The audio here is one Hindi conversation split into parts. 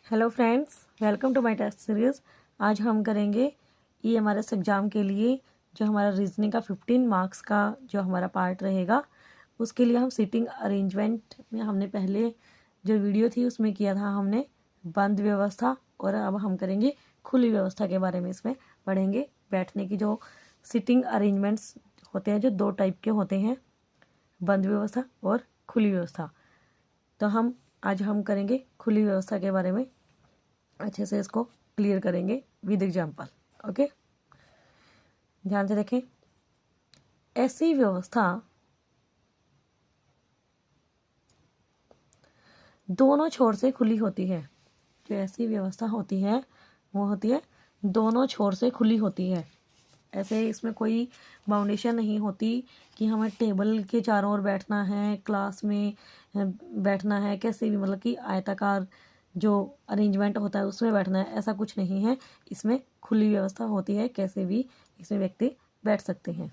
Hello friends, welcome to my test series. आज हम करेंगे EMRS एग्ज़ाम के लिए जो हमारा रीजनिंग का 15 मार्क्स का जो हमारा पार्ट रहेगा, उसके लिए हम सीटिंग अरेंजमेंट में हमने पहले जो वीडियो थी उसमें किया था हमने बंद व्यवस्था, और अब हम करेंगे खुली व्यवस्था के बारे में। इसमें पढ़ेंगे बैठने की जो सीटिंग अरेंजमेंट्स होते हैं, जो दो टाइप के होते हैं, बंद व्यवस्था और खुली व्यवस्था। तो आज हम करेंगे खुली व्यवस्था के बारे में, अच्छे से इसको क्लियर करेंगे विद एग्जाम्पल। ओके, ध्यान से देखें। ऐसी व्यवस्था दोनों छोर से खुली होती है। जो ऐसी व्यवस्था होती है वो होती है दोनों छोर से खुली होती है। ऐसे इसमें कोई बाउंडेशन नहीं होती कि हमें टेबल के चारों ओर बैठना है, क्लास में बैठना है, कैसे भी, मतलब कि आयताकार जो अरेंजमेंट होता है उसमें बैठना है, ऐसा कुछ नहीं है। इसमें खुली व्यवस्था होती है, कैसे भी इसमें व्यक्ति बैठ सकते हैं।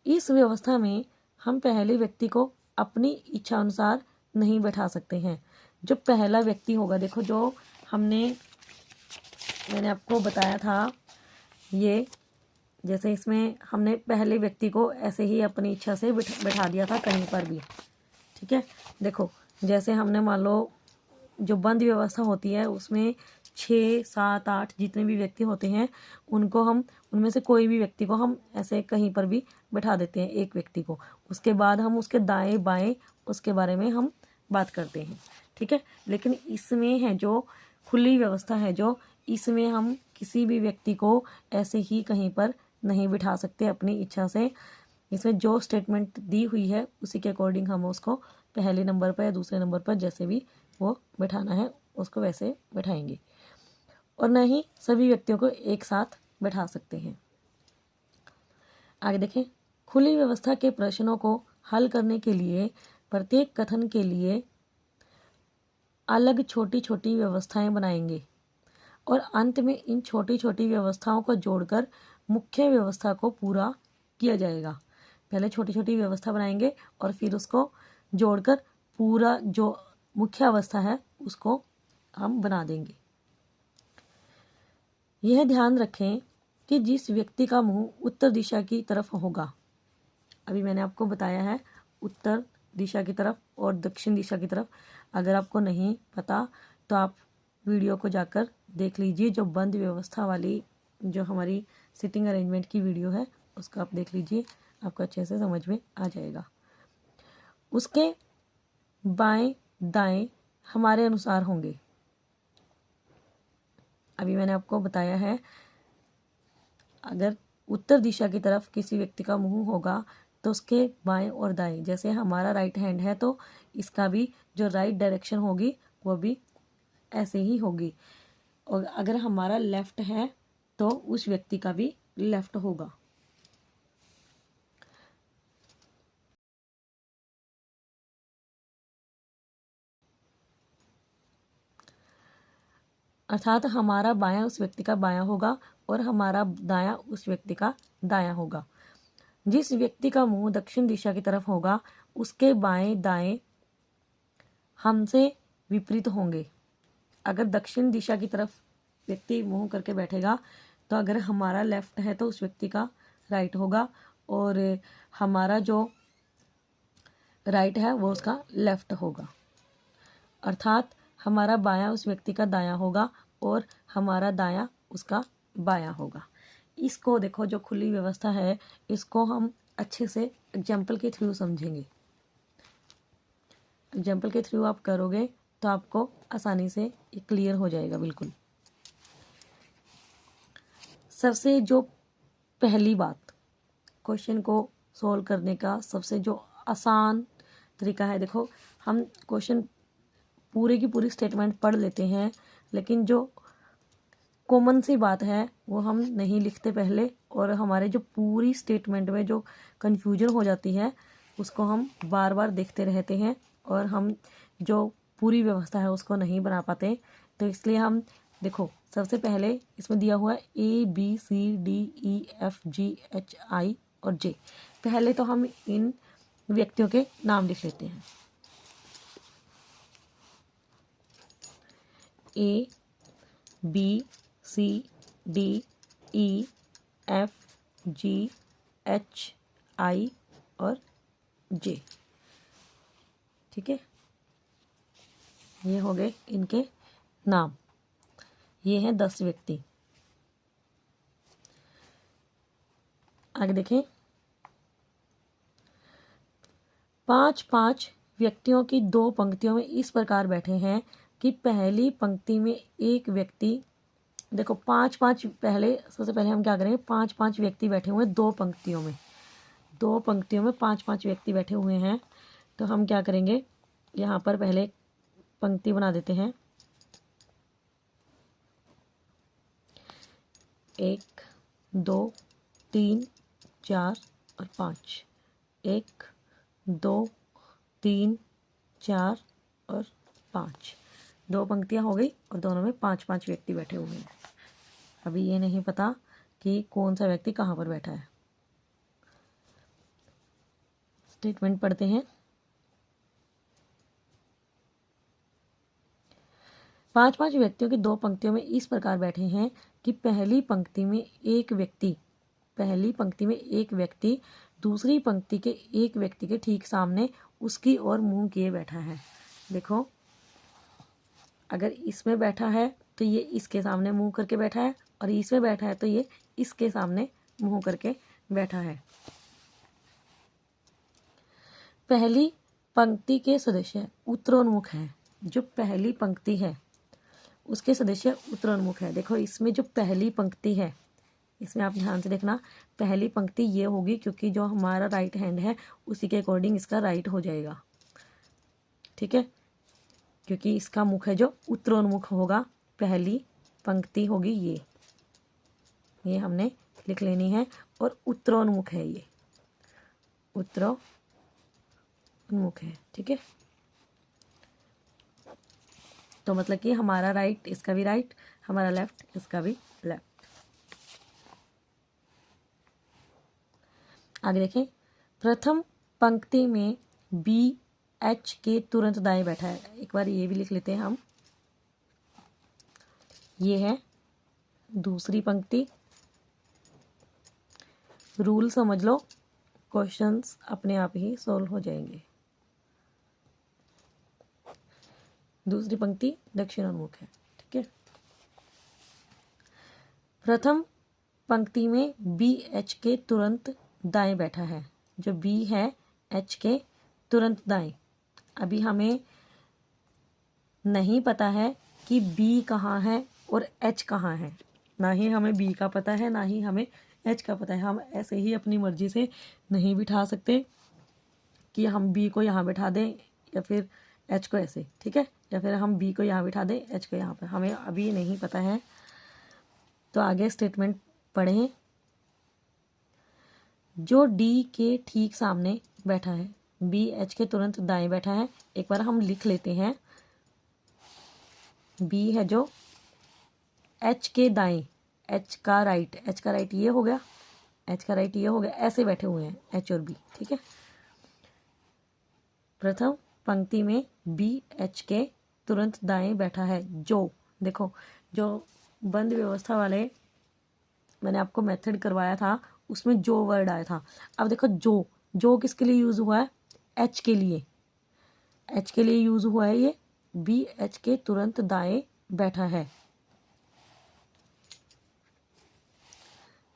इस व्यवस्था में हम पहले व्यक्ति को अपनी इच्छा अनुसार नहीं बैठा सकते हैं। जो पहला व्यक्ति होगा, देखो जो मैंने आपको बताया था, ये जैसे इसमें हमने पहले व्यक्ति को ऐसे ही अपनी इच्छा से बैठा दिया था कहीं पर भी। ठीक है, देखो जैसे हमने मान लो जो बंद व्यवस्था होती है उसमें 6, 7, 8 जितने भी व्यक्ति होते हैं उनको हम उनमें से कोई भी व्यक्ति को हम ऐसे कहीं पर भी बैठा देते हैं, एक व्यक्ति को। उसके बाद हम उसके दाएं बाएं उसके बारे में हम बात करते हैं। ठीक है, लेकिन इसमें है जो खुली व्यवस्था है, जो इसमें हम किसी भी व्यक्ति को ऐसे ही कहीं पर नहीं बिठा सकते अपनी इच्छा से। इसमें जो स्टेटमेंट दी हुई है उसी के अकॉर्डिंग हम उसको पहले नंबर पर या दूसरे नंबर पर जैसे भी वो बैठाना है उसको वैसे बैठाएंगे, और न ही सभी व्यक्तियों को एक साथ बैठा सकते हैं। आगे देखें। खुली व्यवस्था के प्रश्नों को हल करने के लिए प्रत्येक कथन के लिए अलग छोटी छोटी व्यवस्थाएं बनाएंगे, और अंत में इन छोटी छोटी व्यवस्थाओं को जोड़कर मुख्य व्यवस्था को पूरा किया जाएगा। पहले छोटी छोटी व्यवस्था बनाएंगे और फिर उसको जोड़कर पूरा जो मुख्य अवस्था है उसको हम बना देंगे। यह ध्यान रखें कि जिस व्यक्ति का मुंह उत्तर दिशा की तरफ होगा, अभी मैंने आपको बताया है उत्तर दिशा की तरफ और दक्षिण दिशा की तरफ। अगर आपको नहीं पता तो आप वीडियो को जाकर देख लीजिए, जो बंद व्यवस्था वाली जो हमारी सिटिंग अरेंजमेंट की वीडियो है उसको आप देख लीजिए, आपको अच्छे से समझ में आ जाएगा। उसके बाएं दाएं हमारे अनुसार होंगे। अभी मैंने आपको बताया है, अगर उत्तर दिशा की तरफ किसी व्यक्ति का मुंह होगा तो उसके बाएं और दाएं, जैसे हमारा राइट हैंड है तो इसका भी जो राइट डायरेक्शन होगी वो भी ऐसे ही होगी, और अगर हमारा लेफ्ट है तो उस व्यक्ति का भी लेफ्ट होगा। अर्थात हमारा बायां उस व्यक्ति का बायां होगा और हमारा दायां उस व्यक्ति का दायां होगा। जिस व्यक्ति का मुंह दक्षिण दिशा की तरफ होगा उसके बाएं दाएं हमसे विपरीत होंगे। अगर दक्षिण दिशा की तरफ व्यक्ति मुंह करके बैठेगा तो अगर हमारा लेफ्ट है तो उस व्यक्ति का राइट होगा, और हमारा जो राइट है वो उसका लेफ्ट होगा। अर्थात हमारा बायां उस व्यक्ति का दायां होगा और हमारा दायां उसका बायां होगा। इसको देखो, जो खुली व्यवस्था है इसको हम अच्छे से एग्जाम्पल के थ्रू समझेंगे। एग्जाम्पल के थ्रू आप करोगे तो आपको आसानी से ये क्लियर हो जाएगा बिल्कुल। सबसे जो पहली बात, क्वेश्चन को सॉल्व करने का सबसे जो आसान तरीका है, देखो हम क्वेश्चन पूरे की पूरी स्टेटमेंट पढ़ लेते हैं, लेकिन जो कॉमन सी बात है वो हम नहीं लिखते पहले, और हमारे जो पूरी स्टेटमेंट में जो कन्फ्यूजन हो जाती है उसको हम बार बार देखते रहते हैं, और हम जो पूरी व्यवस्था है उसको नहीं बना पाते। तो इसलिए हम देखो, सबसे पहले इसमें दिया हुआ है ABCDEFGHI और J। पहले तो हम इन व्यक्तियों के नाम लिख लेते हैं। A B C D E F G H I और J। ठीक है, ये हो गए इनके नाम। ये हैं 10 व्यक्ति। आगे देखें, 5-5 व्यक्तियों की 2 पंक्तियों में इस प्रकार बैठे हैं कि पहली पंक्ति में एक व्यक्ति, देखो 5-5 पहले, सबसे पहले हम क्या करेंगे, 5-5 व्यक्ति बैठे हुए हैं 2 पंक्तियों में, 2 पंक्तियों में 5-5 व्यक्ति बैठे हुए हैं। तो हम क्या करेंगे, यहाँ पर पहले पंक्ति बना देते हैं। 1 2 3 4 और 5। 1 2 3 4 और 5। 2 पंक्तियाँ हो गई और दोनों में 5-5 व्यक्ति बैठे हुए हैं। अभी ये नहीं पता कि कौन सा व्यक्ति कहाँ पर बैठा है। स्टेटमेंट पढ़ते हैं। 5-5 व्यक्तियों की 2 पंक्तियों में इस प्रकार बैठे हैं कि पहली पंक्ति में एक व्यक्ति दूसरी पंक्ति के एक व्यक्ति के ठीक सामने उसकी ओर मुंह किए बैठा है। देखो, अगर इसमें बैठा है तो ये इसके सामने मुंह करके बैठा है, और इसमें बैठा है तो ये इसके सामने मुंह करके बैठा है। पहली पंक्ति के सदस्य उत्तरोन्मुख हैं। जो पहली पंक्ति है उसके सदस्य उत्तरोन्मुख है। देखो, इसमें जो पहली पंक्ति है, इसमें आप ध्यान से देखना, पहली पंक्ति ये होगी क्योंकि जो हमारा राइट हैंड है उसी के अकॉर्डिंग इसका राइट हो जाएगा। ठीक है, क्योंकि इसका मुख है जो उत्तरोन्मुख होगा, पहली पंक्ति होगी ये हमने लिख लेनी है। और उत्तरोन्मुख है, ये उत्तरोन्मुख है। ठीक है, तो मतलब कि हमारा राइट, इसका भी राइट, हमारा लेफ्ट, इसका भी लेफ्ट। आगे देखें, प्रथम पंक्ति में बी एच के तुरंत दाएं बैठा है। एक बार ये भी लिख लेते हैं हम। ये है दूसरी पंक्ति। रूल समझ लो, क्वेश्चंस अपने आप ही सॉल्व हो जाएंगे। दूसरी पंक्ति दक्षिणोन्मुख है। ठीक है, प्रथम पंक्ति में बी एच के तुरंत दाएं बैठा है। जो बी है एच के तुरंत दाएं। अभी हमें नहीं पता है कि बी कहाँ है और एच कहाँ है। ना ही हमें बी का पता है, ना ही हमें एच का पता है। हम ऐसे ही अपनी मर्जी से नहीं बिठा सकते कि हम बी को यहाँ बिठा दें या फिर एच को ऐसे। ठीक है, या फिर हम बी को यहाँ बिठा दें, एच को यहाँ पर। हमें अभी नहीं पता है। तो आगे स्टेटमेंट पढ़ें। जो डी के ठीक सामने बैठा है, बी एच के तुरंत दाएं बैठा है। एक बार हम लिख लेते हैं। बी है जो एच के दाएं, एच का राइट ये हो गया, एच का राइट ये हो गया। ऐसे बैठे हुए हैं एच और बी। ठीक है, प्रथम पंक्ति में बी एच के तुरंत दाएं बैठा है। जो, देखो, जो बंद व्यवस्था वाले मैंने आपको मेथड करवाया था उसमें जो वर्ड आया था। अब देखो, जो किसके लिए यूज हुआ है, एच के लिए यूज हुआ है। ये बी एच के तुरंत दाएं बैठा है।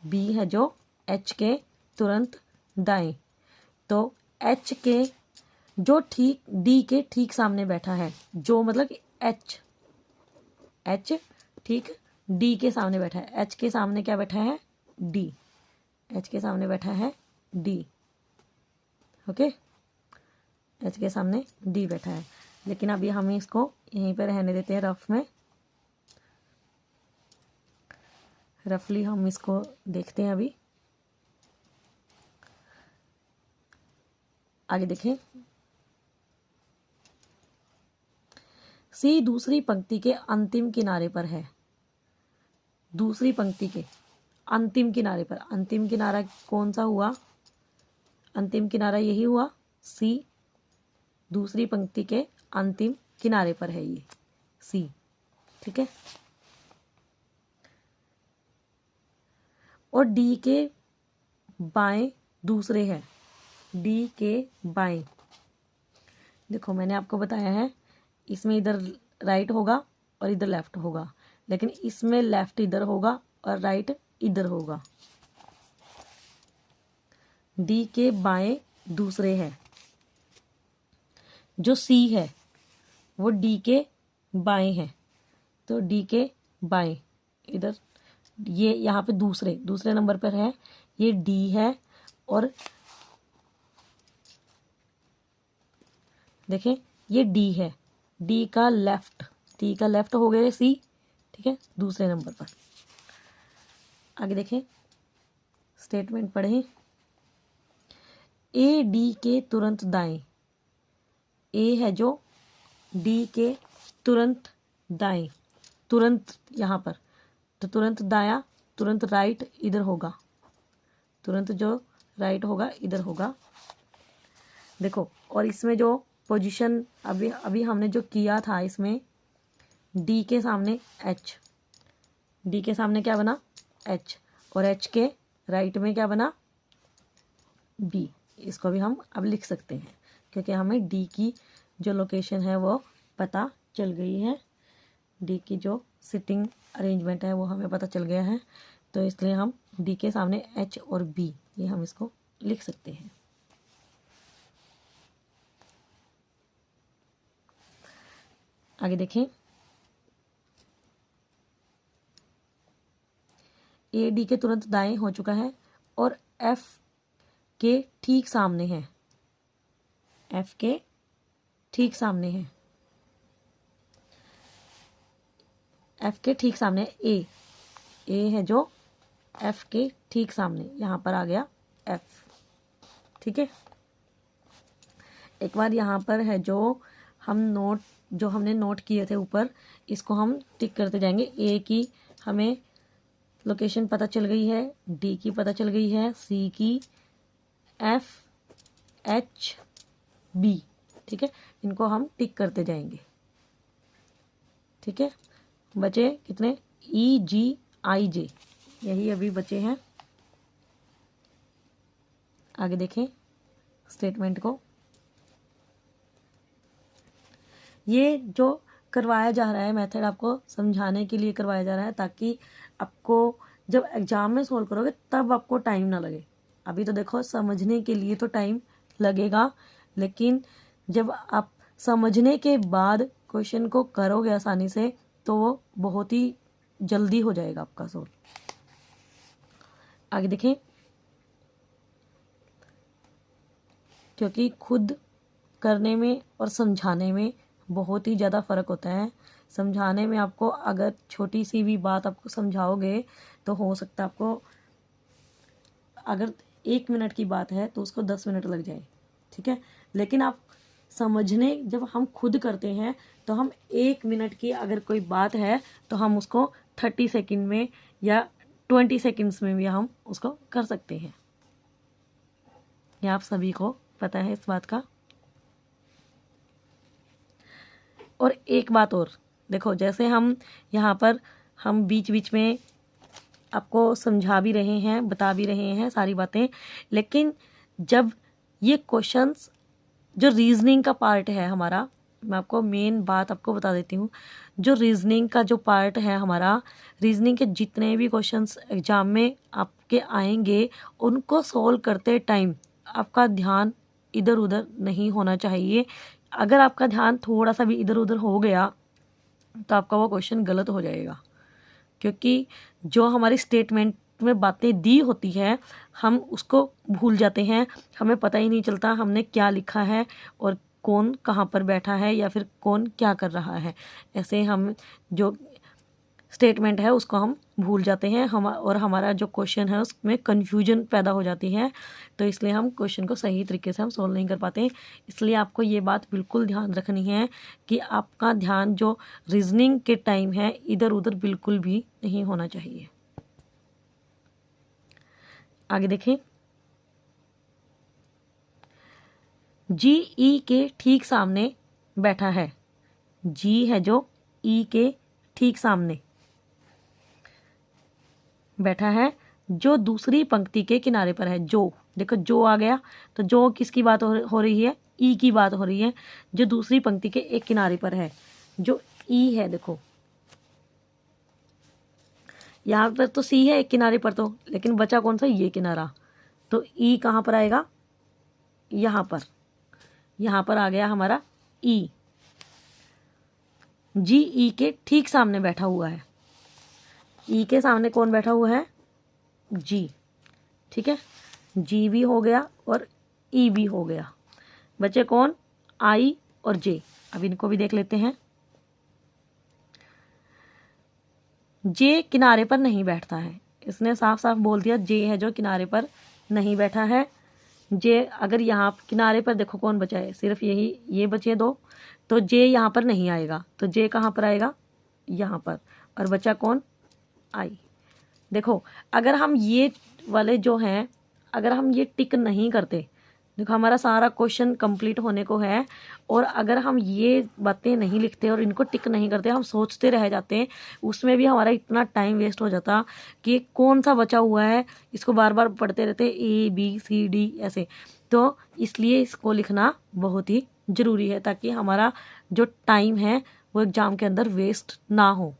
बी है जो एच के तुरंत दाएं, तो एच के जो ठीक डी के ठीक सामने बैठा है। जो मतलब कि एच ठीक डी के सामने बैठा है। एच के सामने क्या बैठा है, डी। एच के सामने बैठा है डी। ओके, एच के सामने डी बैठा है। लेकिन अभी हम इसको यहीं पर रहने देते हैं रफ में। रफली हम इसको देखते हैं। अभी आगे देखें। सी दूसरी पंक्ति के अंतिम किनारे पर है। दूसरी पंक्ति के अंतिम किनारे पर। अंतिम किनारा कौन सा हुआ, अंतिम किनारा यही हुआ, सी। दूसरी पंक्ति के अंतिम किनारे पर है ये सी। ठीक है। और डी के बाएं दूसरे है, डी के बाएं। देखो मैंने आपको बताया है इसमें इधर राइट होगा और इधर लेफ्ट होगा, लेकिन इसमें लेफ्ट इधर होगा और राइट इधर होगा। डी के बाएं दूसरे है। जो सी है वो डी के बाएं है, तो डी के बाएं इधर, ये यहाँ पे दूसरे नंबर पर है, ये डी है। और देखें ये डी है, डी का लेफ्ट हो गया सी, ठीक है, दूसरे नंबर पर। आगे देखें, स्टेटमेंट पढ़ें। ए डी के तुरंत दाएं, ए है जो डी के तुरंत दाएं, तुरंत यहाँ पर, तो तुरंत दाया, तुरंत राइट इधर होगा, तुरंत जो राइट होगा इधर होगा। देखो, और इसमें जो पोजीशन अभी हमने जो किया था, इसमें डी के सामने एच, डी के सामने क्या बना एच, और एच के राइट में क्या बना बी। इसको भी हम अब लिख सकते हैं क्योंकि हमें डी की जो लोकेशन है वो पता चल गई है, डी की जो सिटिंग अरेंजमेंट है वो हमें पता चल गया है, तो इसलिए हम डी के सामने एच और बी ये हम इसको लिख सकते हैं। आगे देखें, ए डी के तुरंत दाएं हो चुका है और एफ के ठीक सामने है, एफ के ठीक सामने है, एफ के ठीक सामने ए है जो एफ के ठीक सामने, यहाँ पर आ गया एफ, ठीक है। एक बार यहाँ पर है जो हमने नोट किए थे ऊपर, इसको हम टिक करते जाएंगे। ए की हमें लोकेशन पता चल गई है, डी की पता चल गई है, सी की, एफ, एच, बी, ठीक है, इनको हम टिक करते जाएंगे, ठीक है। बचे कितने, ई, जी, आई, जे, यही अभी बचे हैं। आगे देखें स्टेटमेंट को। ये जो करवाया जा रहा है मेथड आपको समझाने के लिए करवाया जा रहा है, ताकि आपको जब एग्जाम में सोल्व करोगे तब आपको टाइम ना लगे। अभी तो देखो समझने के लिए तो टाइम लगेगा, लेकिन जब आप समझने के बाद क्वेश्चन को करोगे आसानी से तो वो बहुत ही जल्दी हो जाएगा आपका सोल्व। आगे देखें, क्योंकि खुद करने में और समझाने में बहुत ही ज़्यादा फ़र्क होता है। समझाने में आपको अगर छोटी सी भी बात आपको समझाओगे तो हो सकता है आपको, अगर 1 मिनट की बात है तो उसको 10 मिनट लग जाए, ठीक है। लेकिन आप समझने जब हम खुद करते हैं तो हम 1 मिनट की अगर कोई बात है तो हम उसको 30 सेकंड में या 20 सेकंड्स में भी हम उसको कर सकते हैं। ये आप सभी को पता है इस बात का। और एक बात और देखो, जैसे हम यहाँ पर हम बीच बीच में आपको समझा भी रहे हैं, बता भी रहे हैं सारी बातें, लेकिन जब ये क्वेश्चंस जो रीजनिंग का पार्ट है हमारा, मैं आपको मेन बात आपको बता देती हूँ, जो रीजनिंग का जो पार्ट है हमारा, रीजनिंग के जितने भी क्वेश्चंस एग्जाम में आपके आएंगे उनको सोल्व करते टाइम आपका ध्यान इधर उधर नहीं होना चाहिए। अगर आपका ध्यान थोड़ा सा भी इधर उधर हो गया तो आपका वो क्वेश्चन गलत हो जाएगा, क्योंकि जो हमारी स्टेटमेंट में बातें दी होती है हम उसको भूल जाते हैं, हमें पता ही नहीं चलता हमने क्या लिखा है और कौन कहाँ पर बैठा है या फिर कौन क्या कर रहा है। ऐसे हम जो स्टेटमेंट है उसको हम भूल जाते हैं, और हमारा जो क्वेश्चन है उसमें कन्फ्यूजन पैदा हो जाती है, तो इसलिए हम क्वेश्चन को सही तरीके से हम सोल्व नहीं कर पाते। इसलिए आपको ये बात बिल्कुल ध्यान रखनी है कि आपका ध्यान जो रीजनिंग के टाइम है इधर उधर बिल्कुल भी नहीं होना चाहिए। आगे देखें, जी ई के ठीक सामने बैठा है, जी है जो ई के ठीक सामने बैठा है, जो दूसरी पंक्ति के किनारे पर है। जो, देखो जो आ गया, तो जो किसकी बात हो रही है? ई की बात हो रही है, जो दूसरी पंक्ति के एक किनारे पर है। जो ई है, देखो यहाँ पर तो सी है एक किनारे पर, तो लेकिन बचा कौन सा? ये किनारा। तो ई कहाँ पर आएगा? यहाँ पर। यहाँ पर आ गया हमारा ई। जी ई के ठीक सामने बैठा हुआ है। ई के सामने कौन बैठा हुआ है? जी। ठीक है, जी भी हो गया और ई भी हो गया। बचे कौन? आई और जे। अब इनको भी देख लेते हैं। जे किनारे पर नहीं बैठता है, इसने साफ साफ बोल दिया जे है जो किनारे पर नहीं बैठा है। जे अगर यहाँ किनारे पर देखो कौन बचा है? सिर्फ यही, ये बचे दो, तो जे यहाँ पर नहीं आएगा। तो जे कहाँ पर आएगा? यहाँ पर। और बचा कौन? आई। देखो अगर हम ये वाले जो हैं, अगर हम ये टिक नहीं करते, देखो हमारा सारा क्वेश्चन कंप्लीट होने को है, और अगर हम ये बातें नहीं लिखते और इनको टिक नहीं करते, हम सोचते रह जाते हैं, उसमें भी हमारा इतना टाइम वेस्ट हो जाता कि कौन सा बचा हुआ है, इसको बार बार पढ़ते रहते ए बी सी डी ऐसे। तो इसलिए इसको लिखना बहुत ही ज़रूरी है, ताकि हमारा जो टाइम है वो एग्ज़ाम के अंदर वेस्ट ना हो।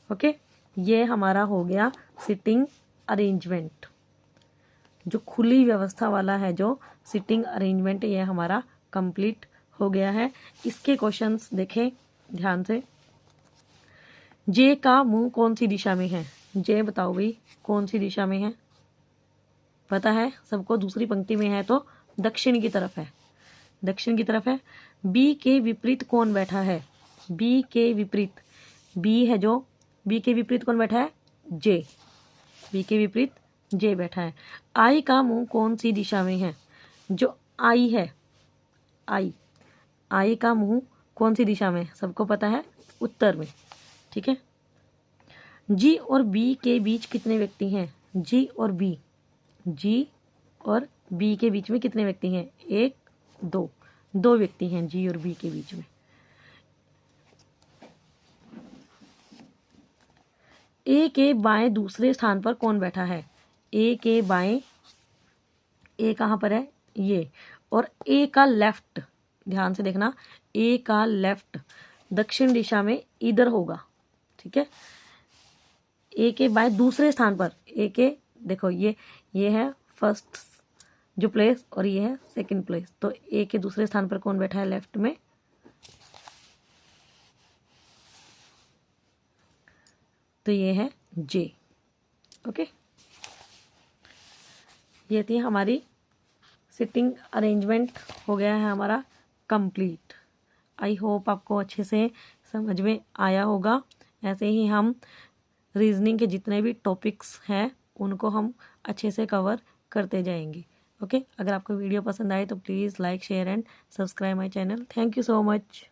ओके, ये हमारा हो गया सिटिंग अरेंजमेंट, जो खुली व्यवस्था वाला है, जो सिटिंग अरेंजमेंट, ये हमारा कंप्लीट हो गया है। इसके क्वेश्चंस देखें ध्यान से। जे का मुंह कौन सी दिशा में है? जे बताओ भाई कौन सी दिशा में है? पता है सबको? दूसरी पंक्ति में है तो दक्षिण की तरफ है, दक्षिण की तरफ है। बी के विपरीत कौन बैठा है? बी के विपरीत, बी है जो, बी के विपरीत कौन बैठा है? जे। बी के विपरीत जे बैठा है। आई का मुंह कौन सी दिशा में है? जो आई है, आई, आई का मुंह कौन सी दिशा में? सबको पता है, उत्तर में। ठीक है। जी और बी के बीच कितने व्यक्ति हैं? जी और बी, जी और बी के बीच में कितने व्यक्ति हैं? एक, दो, दो व्यक्ति हैं जी और बी के बीच में। ए के बाएं दूसरे स्थान पर कौन बैठा है? ए के बाएं, ए कहाँ पर है? ये। और ए का लेफ्ट, ध्यान से देखना, ए का लेफ्ट दक्षिण दिशा में इधर होगा। ठीक है, ए के बाएं दूसरे स्थान पर, ए के देखो ये है फर्स्ट जो प्लेस और ये है सेकंड प्लेस, तो ए के दूसरे स्थान पर कौन बैठा है लेफ्ट में? तो ये है जे। ओके, ये थी हमारी सिटिंग अरेंजमेंट, हो गया है हमारा कंप्लीट। आई होप आपको अच्छे से समझ में आया होगा। ऐसे ही हम रीजनिंग के जितने भी टॉपिक्स हैं उनको हम अच्छे से कवर करते जाएंगे। ओके, अगर आपको वीडियो पसंद आए तो please like share and subscribe my channel. Thank you so much.